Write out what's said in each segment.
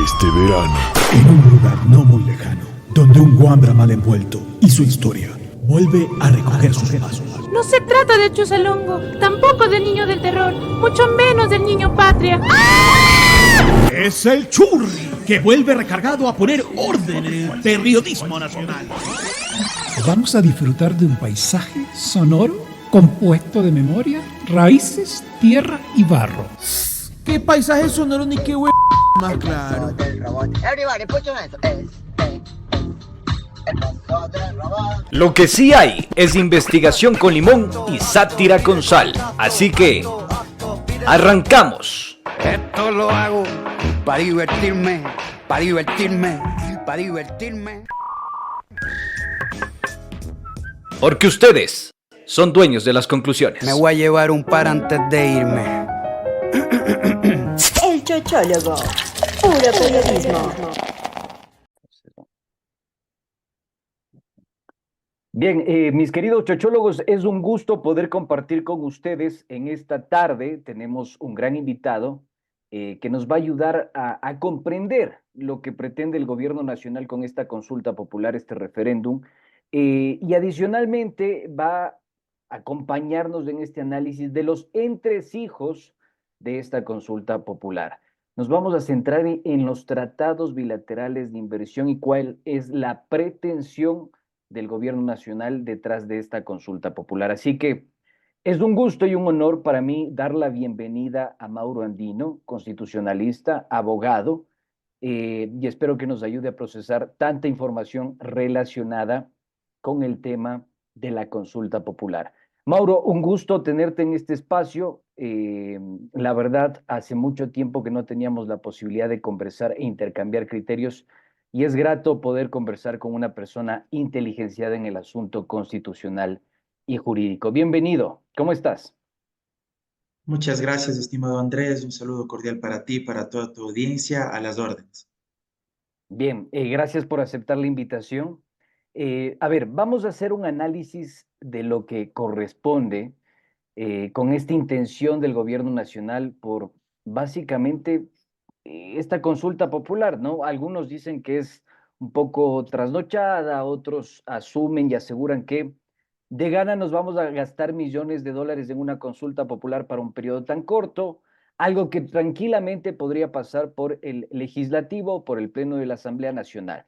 este verano. En un lugar no muy lejano, donde un Wambra mal envuelto y su historia vuelve a recoger sus pasos. No se trata de Chusalongo, tampoco del niño del terror, mucho menos del niño patria. Es el Churri, que vuelve recargado a poner orden en el periodismo nacional. Vamos a disfrutar de un paisaje sonoro compuesto de memoria, raíces, tierra y barro. ¿Qué paisaje sonoro ni qué más claro? Everybody, put your hands up. Lo que sí hay es investigación con limón y sátira con sal. Así que, arrancamos. Esto lo hago para divertirme, para divertirme, para divertirme. Porque ustedes son dueños de las conclusiones. Me voy a llevar un par antes de irme. El chochólogo, puro periodismo. Bien, mis queridos chochólogos, es un gusto poder compartir con ustedes en esta tarde. Tenemos un gran invitado que nos va a ayudar a comprender lo que pretende el gobierno nacional con esta consulta popular, este referéndum, y adicionalmente va a acompañarnos en este análisis de los entresijos de esta consulta popular. Nos vamos a centrar en los tratados bilaterales de inversión y cuál es la pretensión del gobierno nacional detrás de esta consulta popular. Así que es un gusto y un honor para mí dar la bienvenida a Mauro Andino, constitucionalista, abogado, y espero que nos ayude a procesar tanta información relacionada con el tema de la consulta popular. Mauro, un gusto tenerte en este espacio. La verdad, hace mucho tiempo que no teníamos la posibilidad de conversar e intercambiar criterios y es grato poder conversar con una persona inteligenciada en el asunto constitucional y jurídico. Bienvenido, ¿cómo estás? Muchas gracias, estimado Andrés. Un saludo cordial para ti, para toda tu audiencia, a las órdenes. Bien, gracias por aceptar la invitación. A ver, vamos a hacer un análisis de lo que corresponde con esta intención del gobierno nacional por básicamente esta consulta popular, ¿no? Algunos dicen que es un poco trasnochada, otros asumen y aseguran que de gana nos vamos a gastar millones de dólares en una consulta popular para un periodo tan corto, algo que tranquilamente podría pasar por el legislativo o por el pleno de la Asamblea Nacional.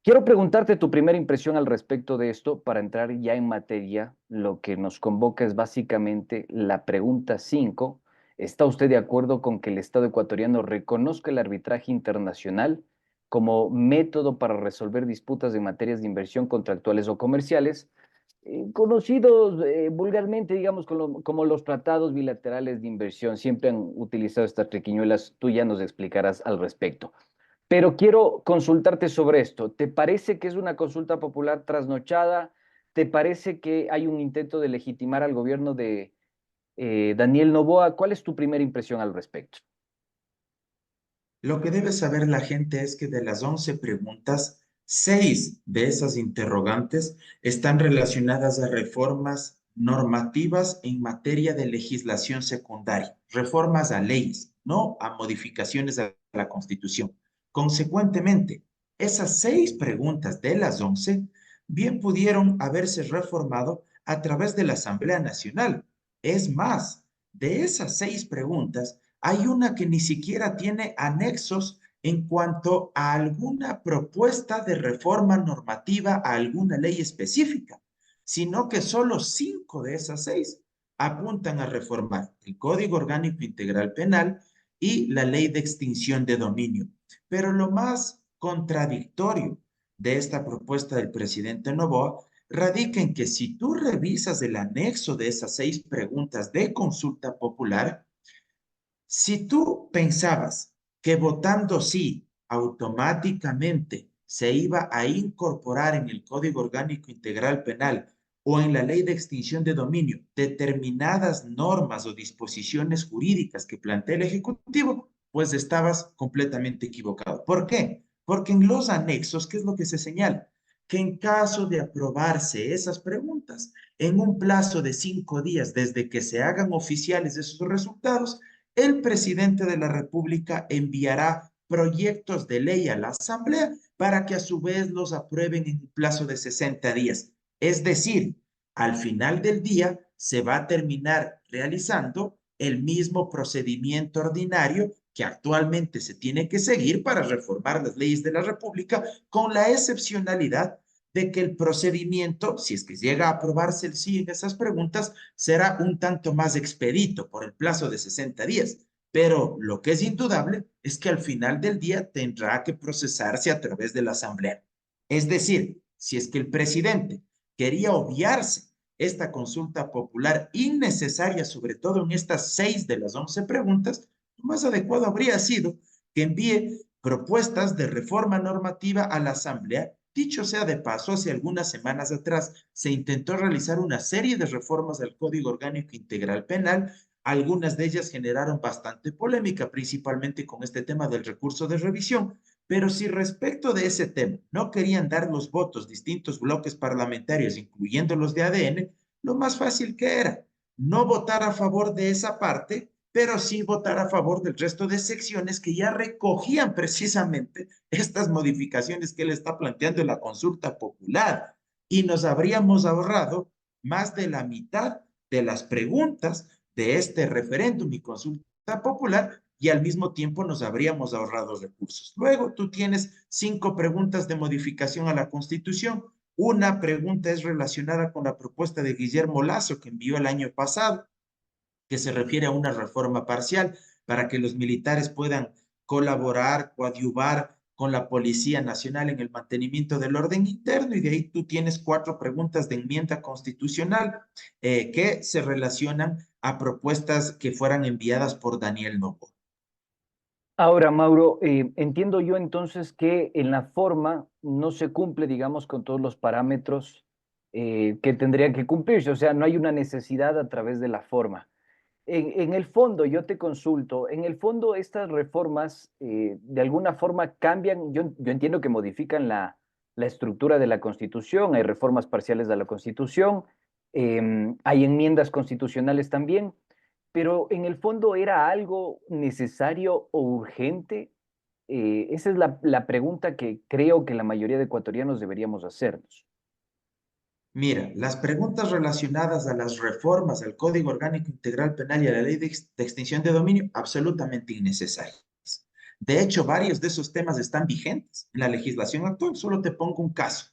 Quiero preguntarte tu primera impresión al respecto de esto para entrar ya en materia. Lo que nos convoca es básicamente la pregunta 5. ¿Está usted de acuerdo con que el Estado ecuatoriano reconozca el arbitraje internacional como método para resolver disputas en materias de inversión contractuales o comerciales, conocidos vulgarmente, digamos, como los tratados bilaterales de inversión? Siempre han utilizado estas triquiñuelas, tú ya nos explicarás al respecto. Pero quiero consultarte sobre esto. ¿Te parece que es una consulta popular trasnochada? ¿Te parece que hay un intento de legitimar al gobierno de Daniel Noboa? ¿Cuál es tu primera impresión al respecto? Lo que debe saber la gente es que de las 11 preguntas, 6 de esas interrogantes están relacionadas a reformas normativas en materia de legislación secundaria, reformas a leyes, no a modificaciones a la Constitución. Consecuentemente, esas 6 preguntas de las 11 bien pudieron haberse reformado a través de la Asamblea Nacional. Es más, de esas 6 preguntas, hay una que ni siquiera tiene anexos en cuanto a alguna propuesta de reforma normativa a alguna ley específica, sino que solo 5 de esas 6 apuntan a reformar el Código Orgánico Integral Penal y la Ley de Extinción de Dominio. Pero lo más contradictorio de esta propuesta del presidente Noboa radica en que si tú revisas el anexo de esas 6 preguntas de consulta popular, si tú pensabas que votando sí automáticamente se iba a incorporar en el Código Orgánico Integral Penal o en la Ley de Extinción de Dominio determinadas normas o disposiciones jurídicas que plantea el Ejecutivo, pues estabas completamente equivocado. ¿Por qué? Porque en los anexos, ¿qué es lo que se señala? Que en caso de aprobarse esas preguntas, en un plazo de 5 días desde que se hagan oficiales esos resultados, el presidente de la República enviará proyectos de ley a la Asamblea para que a su vez los aprueben en un plazo de 60 días. Es decir, al final del día se va a terminar realizando el mismo procedimiento ordinario que actualmente se tiene que seguir para reformar las leyes de la República, con la excepcionalidad de que el procedimiento, si es que llega a aprobarse el sí en esas preguntas, será un tanto más expedito por el plazo de 60 días. Pero lo que es indudable es que al final del día tendrá que procesarse a través de la Asamblea. Es decir, si es que el presidente quería obviarse esta consulta popular innecesaria, sobre todo en estas 6 de las 11 preguntas, lo más adecuado habría sido que envíe propuestas de reforma normativa a la Asamblea. Dicho sea de paso, hace algunas semanas atrás se intentó realizar una serie de reformas al Código Orgánico Integral Penal. Algunas de ellas generaron bastante polémica, principalmente con este tema del recurso de revisión. Pero si respecto de ese tema no querían dar los votos distintos bloques parlamentarios, incluyendo los de ADN, lo más fácil que era no votar a favor de esa parte, pero sí votar a favor del resto de secciones que ya recogían precisamente estas modificaciones que él está planteando en la consulta popular. Y nos habríamos ahorrado más de la mitad de las preguntas de este referéndum y consulta popular, y al mismo tiempo nos habríamos ahorrado recursos. Luego tú tienes 5 preguntas de modificación a la Constitución. Una pregunta es relacionada con la propuesta de Guillermo Lasso que envió el año pasado, que se refiere a una reforma parcial para que los militares puedan colaborar, coadyuvar con la Policía Nacional en el mantenimiento del orden interno, y de ahí tú tienes 4 preguntas de enmienda constitucional que se relacionan a propuestas que fueran enviadas por Daniel Noboa. Ahora, Mauro, entiendo yo entonces que en la forma no se cumple, digamos, con todos los parámetros que tendrían que cumplirse, o sea, no hay una necesidad a través de la forma. En el fondo, yo te consulto, en el fondo estas reformas de alguna forma cambian, yo entiendo que modifican la estructura de la Constitución, hay reformas parciales de la Constitución, hay enmiendas constitucionales también, pero en el fondo ¿era algo necesario o urgente? Esa es la pregunta que creo que la mayoría de ecuatorianos deberíamos hacernos. Mira, las preguntas relacionadas a las reformas al Código Orgánico Integral Penal y a la Ley de Extinción de Dominio, absolutamente innecesarias. De hecho, varios de esos temas están vigentes en la legislación actual. Solo te pongo un caso.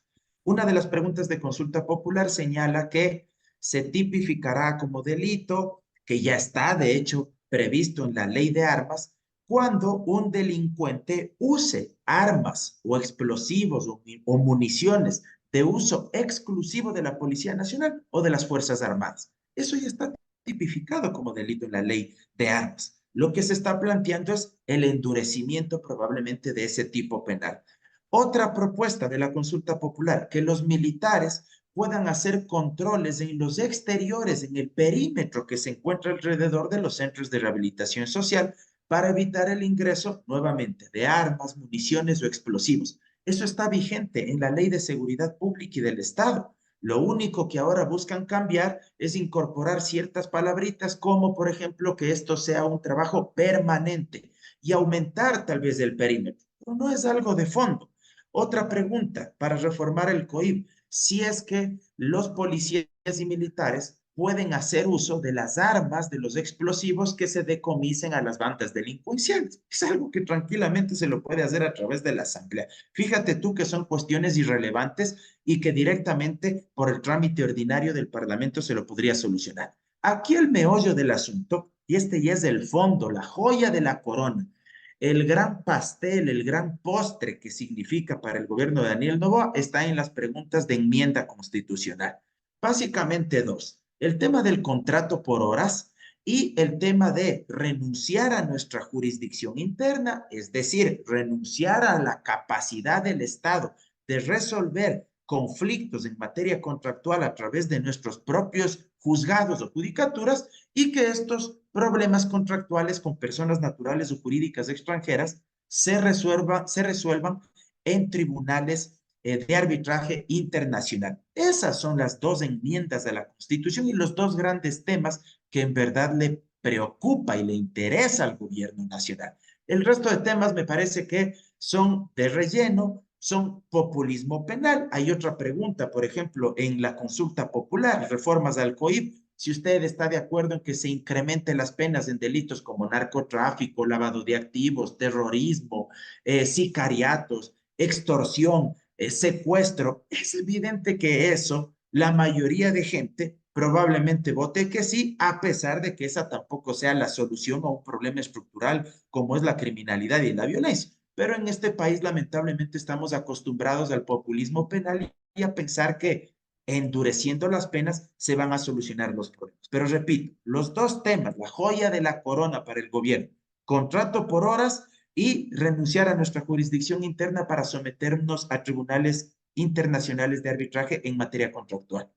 Una de las preguntas de consulta popular señala que se tipificará como delito, que ya está, de hecho, previsto en la Ley de Armas, cuando un delincuente use armas o explosivos o municiones de uso exclusivo de la Policía Nacional o de las Fuerzas Armadas. Eso ya está tipificado como delito en la Ley de Armas. Lo que se está planteando es el endurecimiento probablemente de ese tipo penal. Otra propuesta de la consulta popular, que los militares puedan hacer controles en los exteriores, en el perímetro que se encuentra alrededor de los centros de rehabilitación social, para evitar el ingreso nuevamente de armas, municiones o explosivos. Eso está vigente en la Ley de Seguridad Pública y del Estado. Lo único que ahora buscan cambiar es incorporar ciertas palabritas, como por ejemplo que esto sea un trabajo permanente y aumentar tal vez el perímetro. Pero no es algo de fondo. Otra pregunta para reformar el COIP: si es que los policías y militares pueden hacer uso de las armas, de los explosivos que se decomisen a las bandas delincuenciales. Es algo que tranquilamente se lo puede hacer a través de la Asamblea. Fíjate tú que son cuestiones irrelevantes y que directamente por el trámite ordinario del Parlamento se lo podría solucionar. Aquí el meollo del asunto, y este ya es el fondo, la joya de la corona, el gran pastel, el gran postre que significa para el gobierno de Daniel Noboa, está en las preguntas de enmienda constitucional. Básicamente 2. El tema del contrato por horas y el tema de renunciar a nuestra jurisdicción interna, es decir, renunciar a la capacidad del Estado de resolver conflictos en materia contractual a través de nuestros propios juzgados o judicaturas, y que estos problemas contractuales con personas naturales o jurídicas extranjeras se resuelvan en tribunales de arbitraje internacional. Esas son las 2 enmiendas de la Constitución y los 2 grandes temas que en verdad le preocupa y le interesa al gobierno nacional. El resto de temas me parece que son de relleno, son populismo penal. Hay otra pregunta, por ejemplo, en la consulta popular, reformas al COIP, si usted está de acuerdo en que se incrementen las penas en delitos como narcotráfico, lavado de activos, terrorismo, sicariatos, extorsión, secuestro, es evidente que eso, la mayoría de gente probablemente vote que sí, a pesar de que esa tampoco sea la solución a un problema estructural como es la criminalidad y la violencia. Pero en este país lamentablemente estamos acostumbrados al populismo penal y a pensar que endureciendo las penas se van a solucionar los problemas. Pero repito, los dos temas, la joya de la corona para el gobierno, contrato por horas y renunciar a nuestra jurisdicción interna para someternos a tribunales internacionales de arbitraje en materia contractual.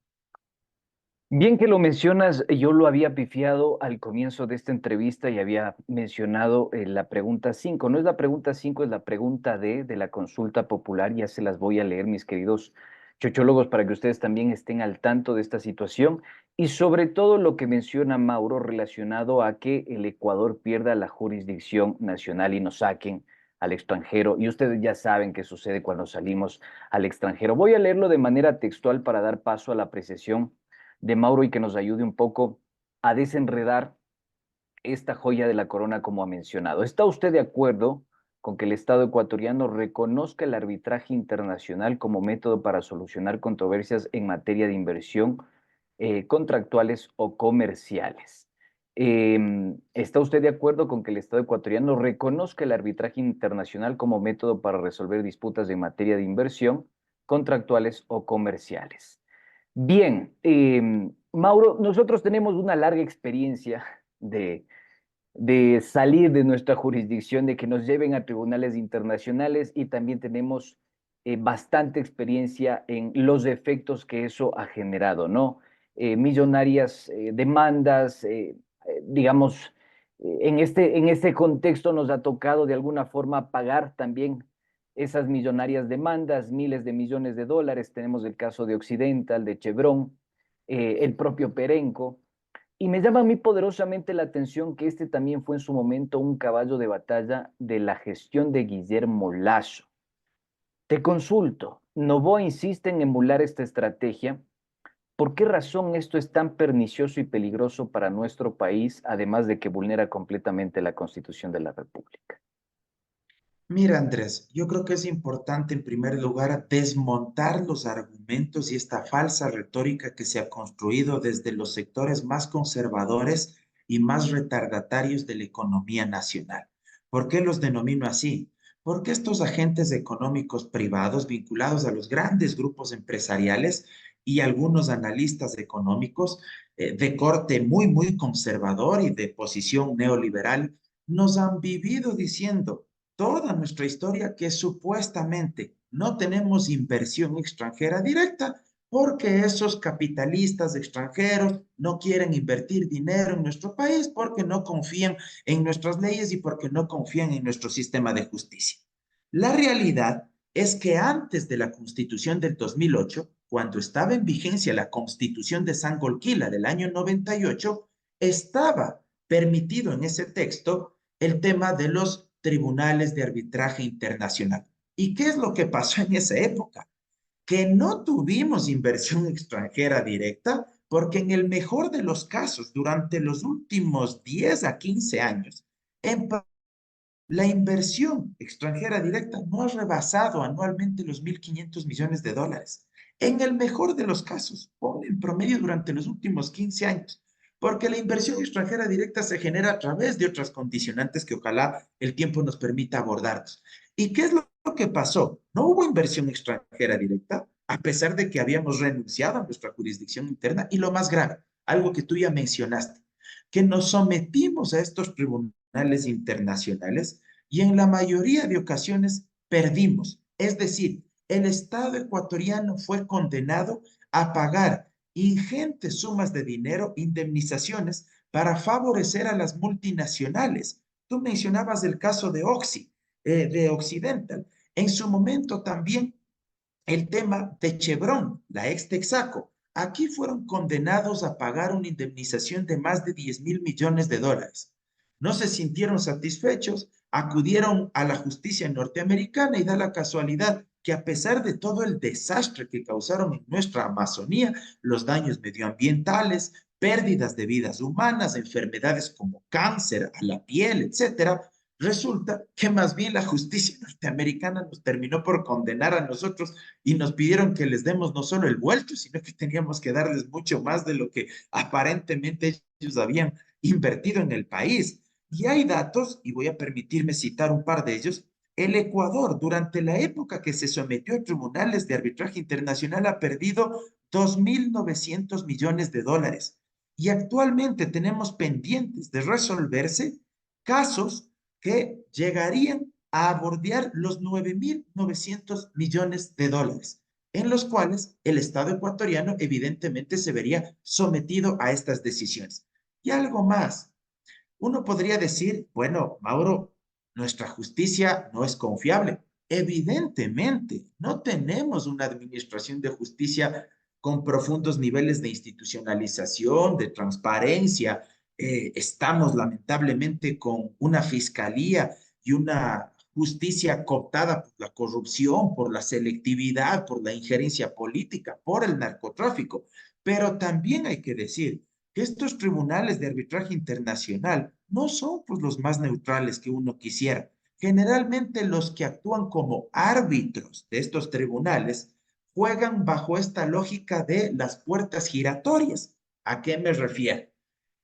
Bien que lo mencionas, yo lo había pifiado al comienzo de esta entrevista y había mencionado la pregunta 5. No es la pregunta 5, es la pregunta D de la consulta popular. Ya se las voy a leer, mis queridos chochólogos, para que ustedes también estén al tanto de esta situación y sobre todo lo que menciona Mauro relacionado a que el Ecuador pierda la jurisdicción nacional y nos saquen al extranjero. Y ustedes ya saben qué sucede cuando salimos al extranjero. Voy a leerlo de manera textual para dar paso a la apreciación de Mauro y que nos ayude un poco a desenredar esta joya de la corona como ha mencionado. ¿Está usted de acuerdo con que el Estado ecuatoriano reconozca el arbitraje internacional como método para solucionar controversias en materia de inversión, contractuales o comerciales? ¿Está usted de acuerdo con que el Estado ecuatoriano reconozca el arbitraje internacional como método para resolver disputas en materia de inversión, contractuales o comerciales? Bien, Mauro, nosotros tenemos una larga experiencia de salir de nuestra jurisdicción, de que nos lleven a tribunales internacionales y también tenemos bastante experiencia en los efectos que eso ha generado, ¿no? Millonarias demandas, digamos, en este contexto nos ha tocado de alguna forma pagar también esas millonarias demandas, miles de millones de dólares. Tenemos el caso de Occidental, de Chevron, el propio Perenco. Y me llama a mí poderosamente la atención que este también fue en su momento un caballo de batalla de la gestión de Guillermo Lasso. Te consulto, Noboa insiste en emular esta estrategia. ¿Por qué razón esto es tan pernicioso y peligroso para nuestro país, además de que vulnera completamente la Constitución de la República? Mira, Andrés, yo creo que es importante en primer lugar desmontar los argumentos y esta falsa retórica que se ha construido desde los sectores más conservadores y más retardatarios de la economía nacional. ¿Por qué los denomino así? Porque estos agentes económicos privados vinculados a los grandes grupos empresariales y algunos analistas económicos de corte muy conservador y de posición neoliberal nos han vivido diciendo toda nuestra historia que supuestamente no tenemos inversión extranjera directa porque esos capitalistas extranjeros no quieren invertir dinero en nuestro país porque no confían en nuestras leyes y porque no confían en nuestro sistema de justicia. La realidad es que antes de la Constitución del 2008, cuando estaba en vigencia la Constitución de Sangolquila del año 98, estaba permitido en ese texto el tema de los tribunales de arbitraje internacional. ¿Y qué es lo que pasó en esa época? Que no tuvimos inversión extranjera directa porque en el mejor de los casos, durante los últimos 10 a 15 años, la inversión extranjera directa no ha rebasado anualmente los 1.500 millones de dólares. En el mejor de los casos, en promedio durante los últimos 15 años, porque la inversión extranjera directa se genera a través de otras condicionantes que ojalá el tiempo nos permita abordarnos. ¿Y qué es lo que pasó? No hubo inversión extranjera directa, a pesar de que habíamos renunciado a nuestra jurisdicción interna, y lo más grave, algo que tú ya mencionaste, que nos sometimos a estos tribunales internacionales y en la mayoría de ocasiones perdimos. Es decir, el Estado ecuatoriano fue condenado a pagar ingentes sumas de dinero, indemnizaciones, para favorecer a las multinacionales. Tú mencionabas el caso de de Occidental. En su momento también el tema de Chevron, la ex Texaco. Aquí fueron condenados a pagar una indemnización de más de 10.000 millones de dólares. no se sintieron satisfechos, acudieron a la justicia norteamericana y da la casualidad que a pesar de todo el desastre que causaron en nuestra Amazonía, los daños medioambientales, pérdidas de vidas humanas, enfermedades como cáncer a la piel, etcétera, resulta que más bien la justicia norteamericana nos terminó por condenar a nosotros y nos pidieron que les demos no solo el vuelto, sino que teníamos que darles mucho más de lo que aparentemente ellos habían invertido en el país. Y hay datos, y voy a permitirme citar un par de ellos. El Ecuador, durante la época que se sometió a tribunales de arbitraje internacional, ha perdido 2.900 millones de dólares. Y actualmente tenemos pendientes de resolverse casos que llegarían a bordear los 9.900 millones de dólares, en los cuales el Estado ecuatoriano evidentemente se vería sometido a estas decisiones. Y algo más, uno podría decir, bueno, Mauro, nuestra justicia no es confiable. Evidentemente, no tenemos una administración de justicia con profundos niveles de institucionalización, de transparencia. Estamos lamentablemente con una fiscalía y una justicia cooptada por la corrupción, por la selectividad, por la injerencia política, por el narcotráfico. Pero también hay que decir que estos tribunales de arbitraje internacional no son pues los más neutrales que uno quisiera. Generalmente los que actúan como árbitros de estos tribunales juegan bajo esta lógica de las puertas giratorias. ¿A qué me refiero?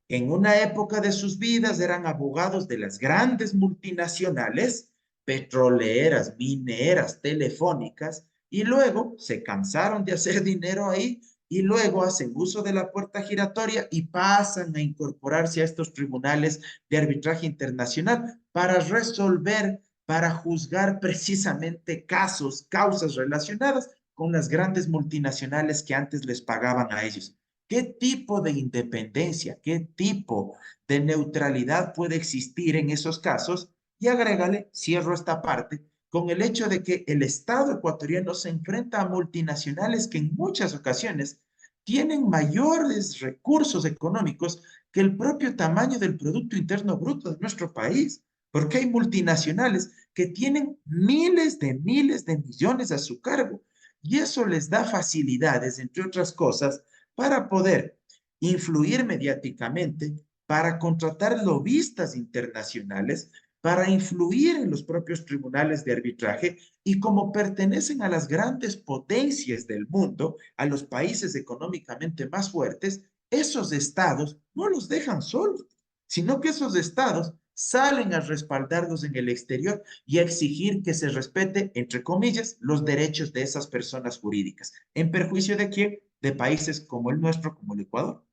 En una época de sus vidas eran abogados de las grandes multinacionales, petroleras, mineras, telefónicas, y luego se cansaron de hacer dinero ahí y luego hacen uso de la puerta giratoria y pasan a incorporarse a estos tribunales de arbitraje internacional para resolver, para juzgar precisamente casos, causas relacionadas con las grandes multinacionales que antes les pagaban a ellos. ¿Qué tipo de independencia, qué tipo de neutralidad puede existir en esos casos? Y agrégale, cierro esta parte, con el hecho de que el Estado ecuatoriano se enfrenta a multinacionales que en muchas ocasiones tienen mayores recursos económicos que el propio tamaño del Producto Interno Bruto de nuestro país, porque hay multinacionales que tienen miles de millones a su cargo y eso les da facilidades, entre otras cosas, para poder influir mediáticamente, para contratar lobistas internacionales, para influir en los propios tribunales de arbitraje y como pertenecen a las grandes potencias del mundo, a los países económicamente más fuertes, esos estados no los dejan solos, sino que esos estados salen a respaldarlos en el exterior y a exigir que se respete, entre comillas, los derechos de esas personas jurídicas. ¿En perjuicio de quién? De países como el nuestro, como el Ecuador.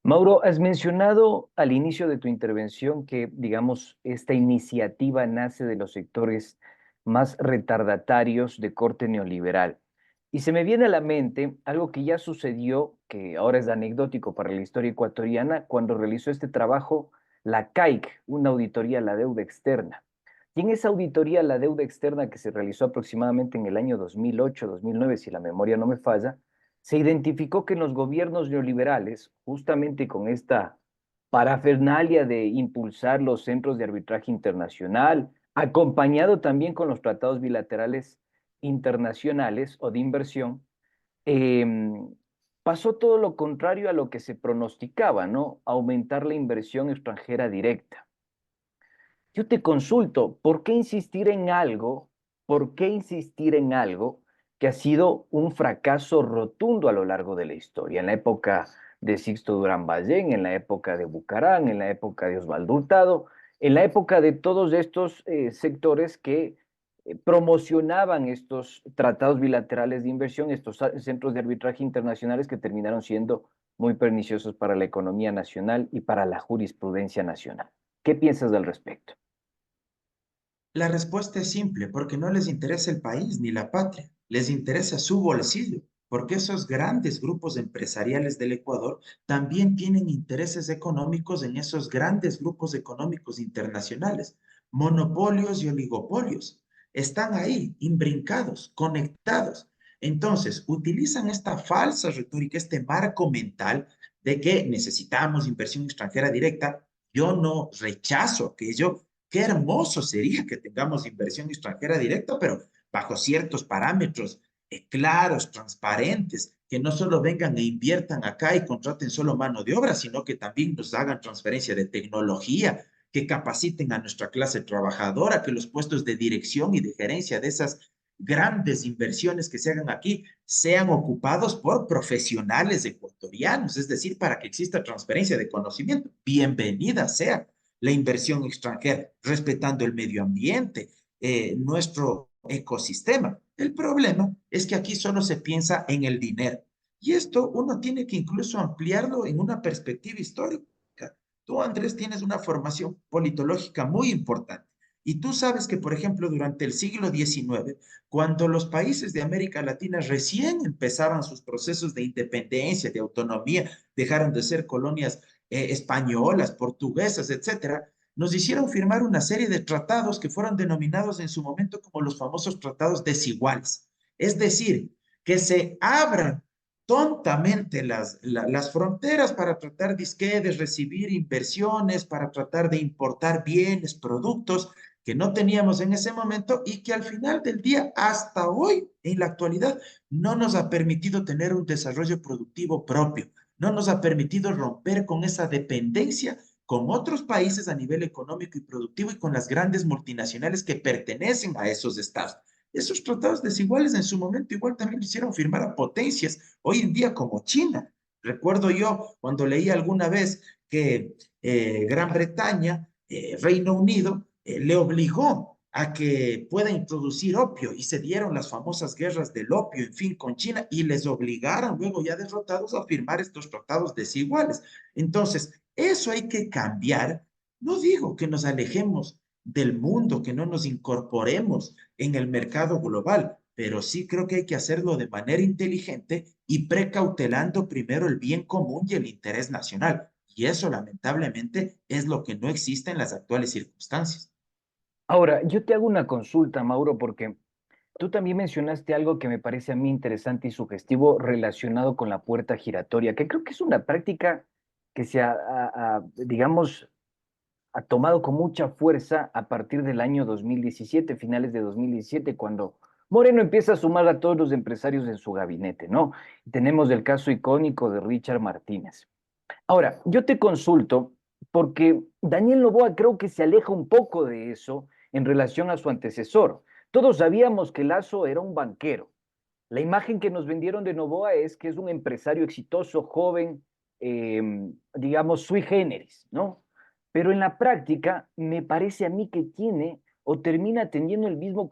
Mauro, has mencionado al inicio de tu intervención que, digamos, esta iniciativa nace de los sectores más retardatarios de corte neoliberal. Y se me viene a la mente algo que ya sucedió, que ahora es anecdótico para la historia ecuatoriana, cuando realizó este trabajo la CAIC, una auditoría a la deuda externa. Y en esa auditoría a la deuda externa que se realizó aproximadamente en el año 2008-2009, si la memoria no me falla, se identificó que en los gobiernos neoliberales, justamente con esta parafernalia de impulsar los centros de arbitraje internacional, acompañado también con los tratados bilaterales internacionales o de inversión, pasó todo lo contrario a lo que se pronosticaba, ¿no? Aumentar la inversión extranjera directa. Yo te consulto, ¿por qué insistir en algo? ¿Por qué insistir en algo que ha sido un fracaso rotundo a lo largo de la historia? En la época de Sixto Durán Ballén, en la época de Bucarán, en la época de Osvaldo Hurtado, en la época de todos estos sectores que promocionaban estos tratados bilaterales de inversión, estos centros de arbitraje internacionales que terminaron siendo muy perniciosos para la economía nacional y para la jurisprudencia nacional. ¿Qué piensas al respecto? La respuesta es simple, porque no les interesa el país ni la patria, les interesa su bolsillo, porque esos grandes grupos empresariales del Ecuador también tienen intereses económicos en esos grandes grupos económicos internacionales, monopolios y oligopolios. Están ahí, imbrincados, conectados. Entonces, utilizan esta falsa retórica, este marco mental de que necesitamos inversión extranjera directa Yo no rechazo aquello. Qué hermoso sería que tengamos inversión extranjera directa, pero bajo ciertos parámetros claros, transparentes, que no solo vengan e inviertan acá y contraten solo mano de obra, sino que también nos hagan transferencia de tecnología, que capaciten a nuestra clase trabajadora, que los puestos de dirección y de gerencia de esas grandes inversiones que se hagan aquí sean ocupados por profesionales ecuatorianos, es decir, para que exista transferencia de conocimiento. Bienvenida sea la inversión extranjera, respetando el medio ambiente, nuestro ecosistema. El problema es que aquí solo se piensa en el dinero. Y esto uno tiene que incluso ampliarlo en una perspectiva histórica. Tú, Andrés, tienes una formación politológica muy importante. Y tú sabes que, por ejemplo, durante el siglo XIX, cuando los países de América Latina recién empezaban sus procesos de independencia, de autonomía, dejaron de ser colonias españolas, portuguesas, etcétera, nos hicieron firmar una serie de tratados que fueron denominados en su momento como los famosos tratados desiguales. Es decir, que se abran tontamente las fronteras para tratar de recibir inversiones, para tratar de importar bienes, productos que no teníamos en ese momento y que al final del día, hasta hoy, en la actualidad, no nos ha permitido tener un desarrollo productivo propio, no nos ha permitido romper con esa dependencia con otros países a nivel económico y productivo y con las grandes multinacionales que pertenecen a esos estados. Esos tratados desiguales en su momento igual también hicieron firmar a potencias hoy en día como China. Recuerdo yo cuando leí alguna vez que Gran Bretaña, Reino Unido, le obligó a que pueda introducir opio y se dieron las famosas guerras del opio, en fin, con China y les obligaron luego ya derrotados a firmar estos tratados desiguales. Entonces, eso hay que cambiar. No digo que nos alejemos del mundo, que no nos incorporemos en el mercado global, pero sí creo que hay que hacerlo de manera inteligente y precautelando primero el bien común y el interés nacional. Y eso lamentablemente es lo que no existe en las actuales circunstancias. Ahora, yo te hago una consulta, Mauro, porque tú también mencionaste algo que me parece a mí interesante y sugestivo relacionado con la puerta giratoria, que creo que es una práctica que digamos, ha tomado con mucha fuerza a partir del año 2017, finales de 2017, cuando Moreno empieza a sumar a todos los empresarios en su gabinete, ¿no? Tenemos el caso icónico de Richard Martínez. Ahora, yo te consulto porque Daniel Noboa creo que se aleja un poco de eso en relación a su antecesor. Todos sabíamos que Lazo era un banquero. La imagen que nos vendieron de Noboa es que es un empresario exitoso, joven, digamos, sui generis, ¿no? Pero en la práctica me parece a mí que tiene o termina teniendo el mismo